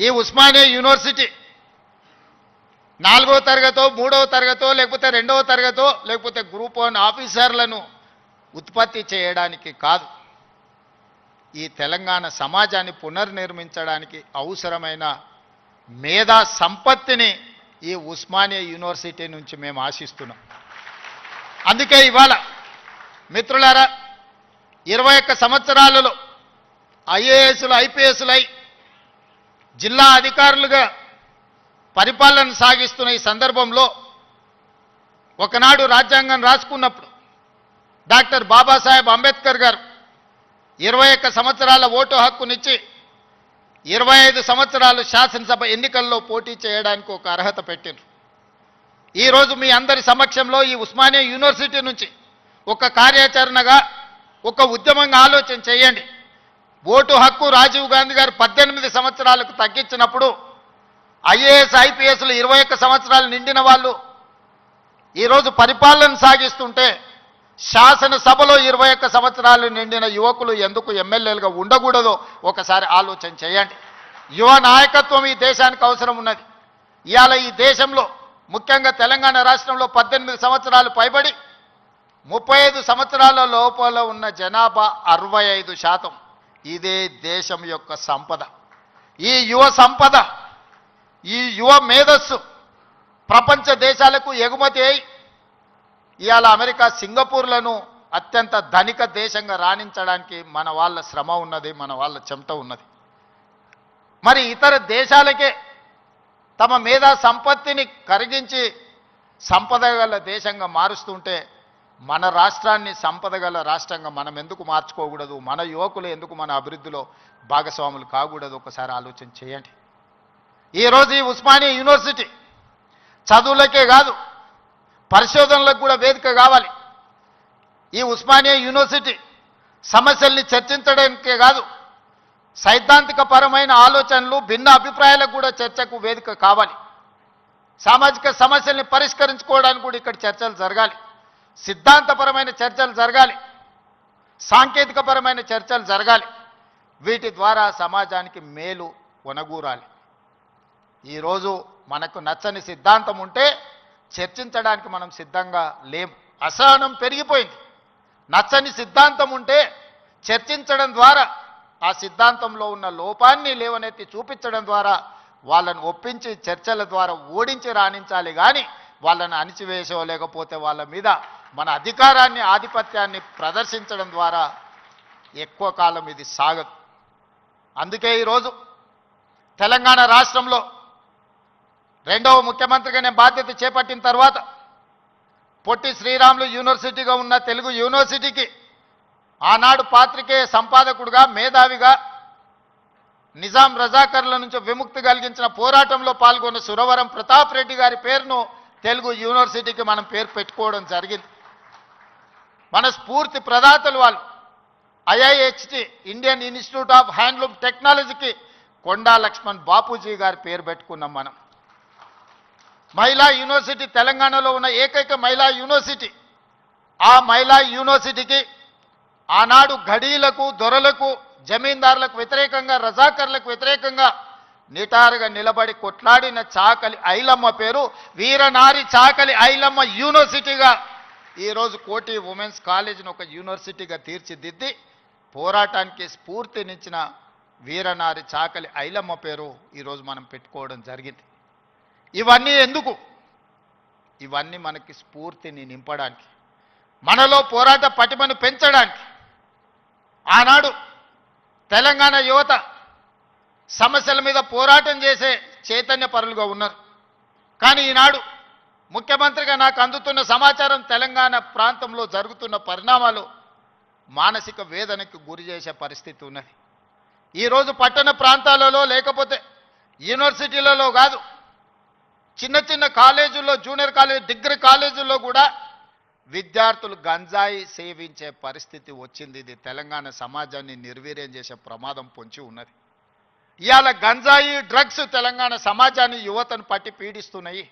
ఈ ఉస్మానియా యూనివర్సిటీ 4వ తరగతో 3వ తరగతో లేకపోతే 2వ తరగతో లేకపోతే గ్రూప్ 1 ఆఫీసర్లను ఉత్పత్తి చేయడానికి కాదు, ఈ తెలంగాణ సమాజాన్ని పునర్నిర్మించడానికి అవసరమైన మేధా సంపత్తిని ఈ ఉస్మానియా యూనివర్సిటీ నుంచి మేము ఆశిస్తున్నాం. అందుకే ఇవాళ మిత్రులారా 21 సంవత్సరాలలో ఐఏఎస్లు ఐపీఎస్లై జిల్లా అధికారులుగా పరిపాలన సాగిస్తున్న ఈ సందర్భంలో ఒకనాడు రాజ్యాంగం రాసుకున్నప్పుడు డాక్టర్ బాబాసాహెబ్ అంబేద్కర్ గారు 21 సంవత్సరాల ఓటు హక్కునిచ్చి 25 సంవత్సరాలు శాసనసభ ఎన్నికల్లో పోటీ చేయడానికి ఒక అర్హత పెట్టారు. ఈరోజు మీ అందరి సమక్షంలో ఈ ఉస్మానియా యూనివర్సిటీ నుంచి ఒక కార్యాచరణగా ఒక ఉద్యమంగా ఆలోచన చేయండి. ఓటు హక్కు రాజీవ్ గాంధీ గారు 18 సంవత్సరాలకు తగ్గించినప్పుడు ఐఏఎస్ ఐపీఎస్లు 21 సంవత్సరాలు నిండిన వాళ్ళు ఈరోజు పరిపాలన సాగిస్తుంటే శాసనసభలో 21 సంవత్సరాలు నిండిన యువకులు ఎందుకు ఎమ్మెల్యేలుగా ఉండకూడదో ఒకసారి ఆలోచన చేయండి. యువ నాయకత్వం ఈ దేశానికి అవసరం ఉన్నది. ఇవాళ ఈ దేశంలో ముఖ్యంగా తెలంగాణ రాష్ట్రంలో 18 సంవత్సరాలు పైబడి 35 సంవత్సరాల లోపల ఉన్న జనాభా 65%. ఇదే దేశం యొక్క సంపద. ఈ యువ సంపద, ఈ యువ మేధస్సు ప్రపంచ దేశాలకు ఎగుమతి అయి ఇవాళ అమెరికా సింగపూర్లను అత్యంత ధనిక దేశంగా రాణించడానికి మన వాళ్ళ శ్రమ ఉన్నది, మన వాళ్ళ చెమట ఉన్నది. మరి ఇతర దేశాలకే తమ మేధా సంపత్తిని కరిగించి సంపద గల దేశంగా మారుస్తుంటే మన రాష్ట్రాన్ని సంపద గల రాష్ట్రంగా మనం ఎందుకు మార్చుకోకూడదు? మన యువకులు ఎందుకు మన అభివృద్ధిలో భాగస్వాములు కాకూడదు? ఒకసారి ఆలోచన చేయండి. ఈరోజు ఈ ఉస్మానియా యూనివర్సిటీ చదువులకే కాదు, పరిశోధనలకు కూడా వేదిక కావాలి. ఈ ఉస్మానియా యూనివర్సిటీ సమస్యల్ని చర్చించడానికే కాదు, సైద్ధాంతిక పరమైన ఆలోచనలు భిన్న అభిప్రాయాలకు కూడా చర్చకు వేదిక కావాలి. సామాజిక సమస్యల్ని పరిష్కరించుకోవడానికి కూడా ఇక్కడ చర్చలు జరగాలి. సిద్ధాంతపరమైన చర్చలు జరగాలి, సాంకేతికపరమైన చర్చలు జరగాలి. వీటి ద్వారా సమాజానికి మేలు ఒనగూరాలి. ఈరోజు మనకు నచ్చని సిద్ధాంతం ఉంటే చర్చించడానికి మనం సిద్ధంగా లేము. అసహనం పెరిగిపోయింది. నచ్చని సిద్ధాంతం ఉంటే చర్చించడం ద్వారా ఆ సిద్ధాంతంలో ఉన్న లోపాన్ని లేవనెత్తి చూపించడం ద్వారా వాళ్ళను ఒప్పించి చర్చల ద్వారా ఓడించి రాణించాలి. కానీ వాళ్ళని అణిచివేసో లేకపోతే వాళ్ళ మీద మన అధికారాన్ని ఆధిపత్యాన్ని ప్రదర్శించడం ద్వారా ఎక్కువ కాలం ఇది సాగదు. అందుకే ఈరోజు తెలంగాణ రాష్ట్రంలో 2వ ముఖ్యమంత్రిగా నేను బాధ్యత చేపట్టిన తర్వాత పొట్టి శ్రీరాములు యూనివర్సిటీగా ఉన్న తెలుగు యూనివర్సిటీకి ఆనాడు పాత్రికేయ సంపాదకుడుగా మేధావిగా నిజాం రజాకర్ల నుంచి విముక్తి కలిగించిన పోరాటంలో పాల్గొన్న సురవరం ప్రతాప్ రెడ్డి గారి పేరును తెలుగు యూనివర్సిటీకి మనం పేరు పెట్టుకోవడం జరిగింది. మన స్ఫూర్తి ప్రదాతలు వాళ్ళు. IIHT Indian institute of handloom టెక్నాలజీకి కొండా లక్ష్మణ్ బాపూజీ గారి పేరు పెట్టుకున్నాం మనం. మహిళా యూనివర్సిటీ తెలంగాణలో ఉన్న ఏకైక మహిళా యూనివర్సిటీ. ఆ మహిళా యూనివర్సిటీకి ఆనాడు ఘడీలకు, దొరలకు, జమీందారులకు వ్యతిరేకంగా, రజాకర్లకు వ్యతిరేకంగా నిటారుగా నిలబడి కొట్లాడిన చాకలి ఐలమ్మ పేరు వీరనారి చాకలి ఐలమ్మ యూనివర్సిటీగా ఈరోజు కోటి ఉమెన్స్ కాలేజీని ఒక యూనివర్సిటీగా తీర్చిదిద్ది పోరాటానికి స్ఫూర్తినిచ్చిన వీరనారి చాకలి ఐలమ్మ పేరు ఈరోజు మనం పెట్టుకోవడం జరిగింది. ఇవన్నీ ఎందుకు? ఇవన్నీ మనకి స్ఫూర్తిని నింపడానికి, మనలో పోరాట పటిమను పెంచడానికి. ఆనాడు తెలంగాణ యువత సమస్యల మీద పోరాటం చేసే చైతన్య పరులుగా ఉన్నారు. కానీ ఈనాడు ముఖ్యమంత్రిగా నాకు అందుతున్న సమాచారం తెలంగాణ ప్రాంతంలో జరుగుతున్న పరిణామాలు మానసిక వేదనకు గురి చేసే పరిస్థితి ఉన్నది. ఈరోజు పట్టణ ప్రాంతాలలో లేకపోతే యూనివర్సిటీలలో కాదు, చిన్న చిన్న కాలేజీల్లో, జూనియర్ కాలేజ్, డిగ్రీ కాలేజీల్లో కూడా విద్యార్థులు గంజాయి సేవించే పరిస్థితి వచ్చింది. ఇది తెలంగాణ సమాజాన్ని నిర్వీర్యం చేసే ప్రమాదం పొంచి ఉన్నది. ఇవాళ గంజాయి, డ్రగ్స్ తెలంగాణ సమాజాన్ని, యువతను పట్టి పీడిస్తున్నాయి.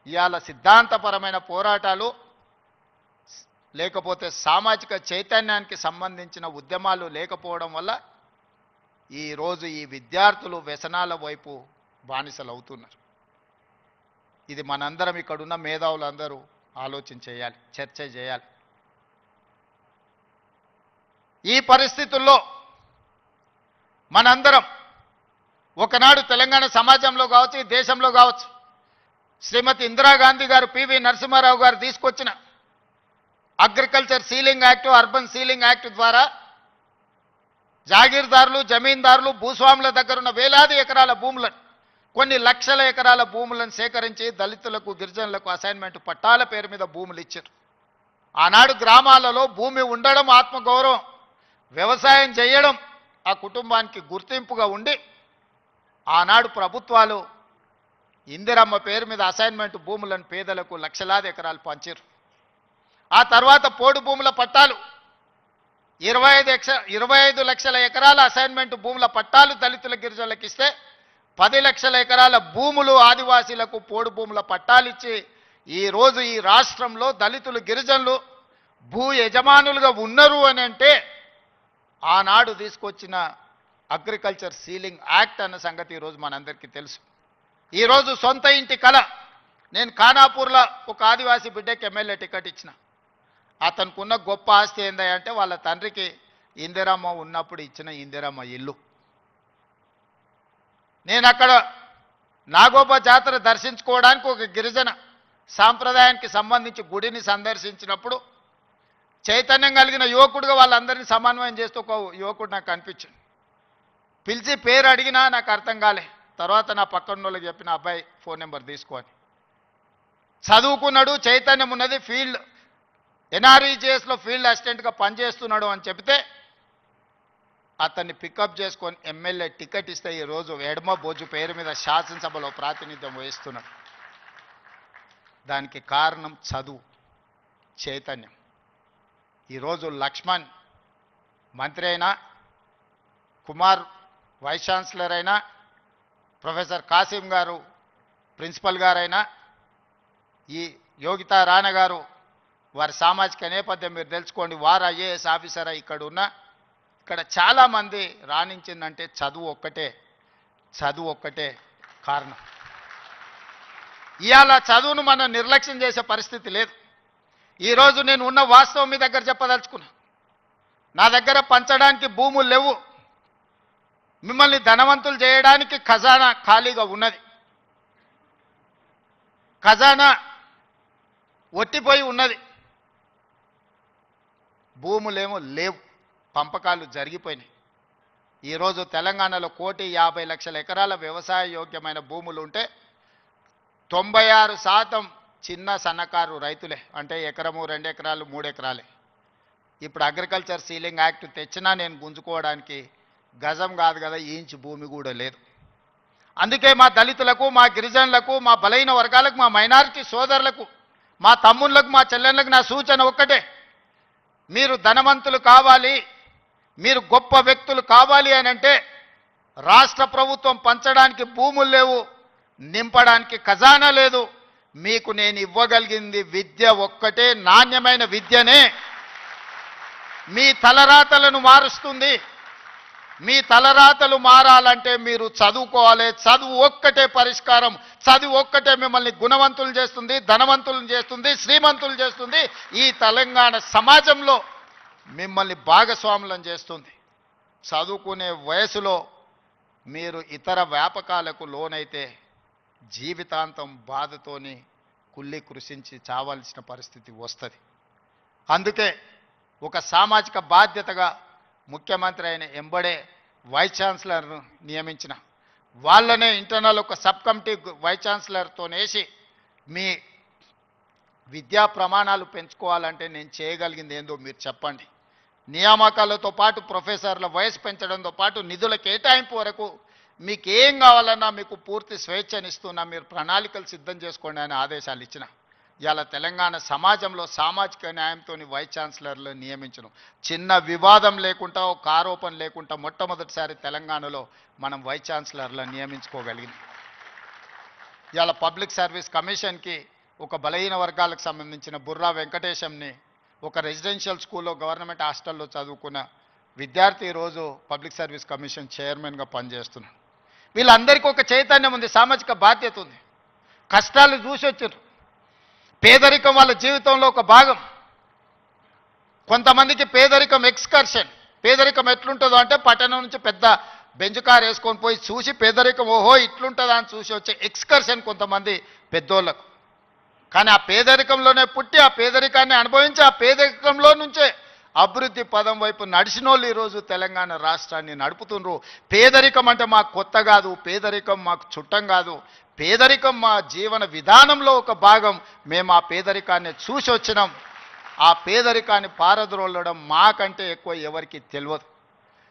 ఇవాళ సిద్ధాంతపరమైన పోరాటాలు లేకపోతే సామాజిక చైతన్యానికి సంబంధించిన ఉద్యమాలు లేకపోవడం వల్ల ఈరోజు ఈ విద్యార్థులు వ్యసనాల వైపు బానిసలు అవుతున్నారు. ఇది మనందరం ఇక్కడున్న మేధావులందరూ ఆలోచన చేయాలి, చర్చ చేయాలి. ఈ పరిస్థితుల్లో మనందరం ఒకనాడు తెలంగాణ సమాజంలో కావచ్చు, ఈ దేశంలో కావచ్చు, శ్రీమతి ఇందిరాగాంధీ గారు, పివి నరసింహారావు గారు తీసుకొచ్చిన agriculture ceiling act, urban ceiling act ద్వారా జాగీర్దారులు, జమీందారులు, భూస్వాముల దగ్గర ఉన్న వేలాది ఎకరాల భూములను, కొన్ని లక్షల ఎకరాల భూములను సేకరించి దళితులకు, గిరిజనులకు అసైన్మెంట్ పట్టాల పేరు మీద భూములు ఇచ్చారు. ఆనాడు గ్రామాలలో భూమి ఉండడం ఆత్మగౌరవం, వ్యవసాయం చేయడం ఆ కుటుంబానికి గుర్తింపుగా ఉండి ఆనాడు ప్రభుత్వాలు ఇందిరమ్మ పేరు మీద అసైన్మెంట్ భూములను పేదలకు లక్షలాది ఎకరాలు పంచారు. ఆ తర్వాత పోడు భూముల పట్టాలు 25 లక్షల ఎకరాల అసైన్మెంట్ భూముల పట్టాలు దళితుల, గిరిజనులకు ఇస్తే 10 లక్షల ఎకరాల భూములు ఆదివాసీలకు పోడు భూముల పట్టాలు ఇచ్చి ఈరోజు ఈ రాష్ట్రంలో దళితులు, గిరిజనులు భూ యజమానులుగా ఉన్నారు అని అంటే ఆనాడు తీసుకొచ్చిన అగ్రికల్చర్ సీలింగ్ యాక్ట్ అన్న సంగతి ఈరోజు మనందరికీ తెలుసు. ఈరోజు సొంత ఇంటి కళ. నేను ఖానాపూర్లో ఒక ఆదివాసీ బిడ్డకి ఎమ్మెల్యే టికెట్ ఇచ్చిన. అతనికి ఉన్న గొప్ప ఆస్తి ఏందంటే వాళ్ళ తండ్రికి ఇందిరమ్మ ఉన్నప్పుడు ఇచ్చిన ఇందిరమ్మ ఇల్లు. నేను అక్కడ నాగోబా జాతర దర్శించుకోవడానికి ఒక గిరిజన సాంప్రదాయానికి సంబంధించి గుడిని సందర్శించినప్పుడు చైతన్యం కలిగిన యువకుడుగా వాళ్ళందరినీ సమన్వయం చేస్తూ ఒక యువకుడు నాకు కనిపించింది. పిలిచి పేరు అడిగినా నాకు అర్థం కాలే. తర్వాత నా పక్కన వాళ్ళకి చెప్పిన, అబ్బాయి ఫోన్ నెంబర్ తీసుకొని, చదువుకున్నాడు, చైతన్యం ఉన్నది, ఫీల్డ్ ఎన్ఆర్ఈజేఎస్లో ఫీల్డ్ అసిస్టెంట్గా పనిచేస్తున్నాడు అని చెప్తే అతన్ని పికప్ చేసుకొని ఎమ్మెల్యే టికెట్ ఇస్తే ఈరోజు ఎడమ బోజు పేరు మీద శాసనసభలో ప్రాతినిధ్యం వహిస్తున్నాడు. దానికి కారణం చదువు, చైతన్యం. ఈరోజు లక్ష్మణ్ మంత్రి అయినా, కుమార్ వైస్ ఛాన్సలర్ అయినా, ప్రొఫెసర్ కాసిం గారు ప్రిన్సిపల్ గారైనా, ఈ యోగితా రాణా గారు వారి సామాజిక నేపథ్యం మీరు తెలుసుకోండి, వారు ఐఏఎస్ ఆఫీసర్ ఇక్కడ చాలామంది రాణించిందంటే చదువు ఒక్కటే కారణం. ఇవాళ చదువును మనం నిర్లక్ష్యం చేసే పరిస్థితి లేదు. ఈరోజు నేను ఉన్న వాస్తవం మీ దగ్గర చెప్పదలుచుకున్నా. నా దగ్గర పంచడానికి భూములు లేవు. మిమ్మల్ని ధనవంతులు చేయడానికి ఖజానా ఖాళీగా ఉన్నది. ఖజానా ఒట్టిపోయి ఉన్నది. భూములేమో లేవు, పంపకాలు జరిగిపోయినాయి. ఈరోజు తెలంగాణలో 1,50,00,000 ఎకరాల వ్యవసాయ యోగ్యమైన భూములు ఉంటే 96% చిన్న సన్నకారు రైతులే. అంటే ఎకరము, 2 ఎకరాలు, 3 ఎకరాలే. ఇప్పుడు అగ్రికల్చర్ సీలింగ్ యాక్ట్ తెచ్చినా నేను గుంజుకోవడానికి గజం కాదు కదా, ఇంచు భూమి కూడా లేదు. అందుకే మా దళితులకు, మా గిరిజనులకు, మా బలైన వర్గాలకు, మా మైనారిటీ సోదరులకు, మా తమ్ముళ్ళకు, మా చెల్లెళ్ళకు నా సూచన ఒక్కటే, మీరు ధనవంతులు కావాలి, మీరు గొప్ప వ్యక్తులు కావాలి అని అంటే రాష్ట్ర ప్రభుత్వం పంచడానికి భూములు లేవు, నింపడానికి ఖజానా లేదు. మీకు నేను ఇవ్వగలిగింది విద్య ఒక్కటే, నాణ్యమైన విద్యనే. మీ తలరాతలను మారుస్తుంది. మీ తలరాతలు మారాలంటే మీరు చదువుకోవాలి. చదువు ఒక్కటే పరిష్కారం. చదువు ఒక్కటే మిమ్మల్ని గుణవంతులు చేస్తుంది, ధనవంతులను చేస్తుంది, శ్రీమంతులు చేస్తుంది. ఈ తెలంగాణ సమాజంలో మిమ్మల్ని భాగస్వాములను చేస్తుంది. చదువుకునే వయసులో మీరు ఇతర వ్యాపకాలకు లోనైతే జీవితాంతం బాధతోని కుళ్ళి కృషించి చావాల్సిన పరిస్థితి వస్తుంది. అందుకే ఒక సామాజిక బాధ్యతగా ముఖ్యమంత్రి అయిన ఎంబడే వైస్ ఛాన్సలర్ను నియమించిన. వాళ్ళనే ఇంటర్నల్ ఒక సబ్ కమిటీ వైస్ ఛాన్సలర్తో వేసి మీ విద్యా ప్రమాణాలు పెంచుకోవాలంటే నేను చేయగలిగింది ఏందో మీరు చెప్పండి. నియామకాలతో పాటు ప్రొఫెసర్ల వయసు పెంచడంతో పాటు నిధుల కేటాయింపు వరకు మీకు ఏం కావాలన్నా మీకు పూర్తి స్వేచ్ఛనిస్తున్నా, మీరు ప్రణాళికలు సిద్ధం చేసుకోండి అని ఆదేశాలు ఇచ్చిన. ఇవాళ తెలంగాణ సమాజంలో సామాజిక న్యాయంతో వైస్ ఛాన్సలర్లు నియమించడం, చిన్న వివాదం లేకుండా, ఒక ఆరోపణ లేకుండా మొట్టమొదటిసారి తెలంగాణలో మనం వైస్ ఛాన్సలర్లను నియమించుకోగలిగింది. ఇవాళ పబ్లిక్ సర్వీస్ కమిషన్కి ఒక బలహీన వర్గాలకు సంబంధించిన బుర్రా వెంకటేశంని ఒక రెసిడెన్షియల్ స్కూల్లో, గవర్నమెంట్ హాస్టల్లో చదువుకున్న విద్యార్థి ఈరోజు పబ్లిక్ సర్వీస్ కమిషన్ చైర్మన్గా పనిచేస్తున్నాడు. వీళ్ళందరికీ ఒక చైతన్యం ఉంది, సామాజిక బాధ్యత ఉంది. కష్టాలు చూసి వచ్చారు. పేదరికం వాళ్ళ జీవితంలో ఒక భాగం. కొంతమందికి పేదరికం ఎక్స్కర్షన్. పేదరికం ఎట్లుంటుందో అంటే పట్టణం నుంచి పెద్ద బెంచ్ కార్ వేసుకొని పోయి చూసి పేదరికం ఓహో ఇట్లుంటుందా అని చూసి వచ్చే ఎక్స్కర్షన్ కొంతమంది పెద్దోళ్ళకు. కానీ ఆ పేదరికంలోనే పుట్టి ఆ పేదరికాన్ని అనుభవించి ఆ పేదరికంలో నుంచే అభివృద్ధి పదం వైపు నడిచిన వాళ్ళు ఈరోజు తెలంగాణ రాష్ట్రాన్ని నడుపుతున్నారు. పేదరికం అంటే మాకు కొత్త కాదు, పేదరికం మాకు చుట్టం కాదు, పేదరికం మా జీవన విధానంలో ఒక భాగం. మేము ఆ పేదరికాన్ని చూసి వచ్చినాం. ఆ పేదరికాన్ని పారద్రోలడం మాకంటే ఎక్కువ ఎవరికి తెలియదు.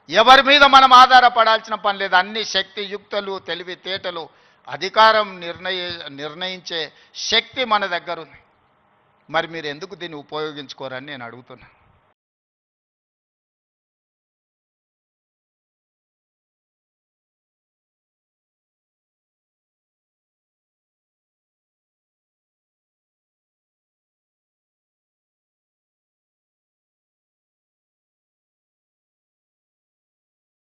ఎవరి మీద మనం ఆధారపడాల్సిన పని లేదు. అన్ని శక్తియుక్తులు, తెలివితేటలు, అధికారం నిర్ణయించే శక్తి మన దగ్గర ఉంది. మరి మీరు ఎందుకు దీన్ని ఉపయోగించుకోరని నేను అడుగుతున్నాను.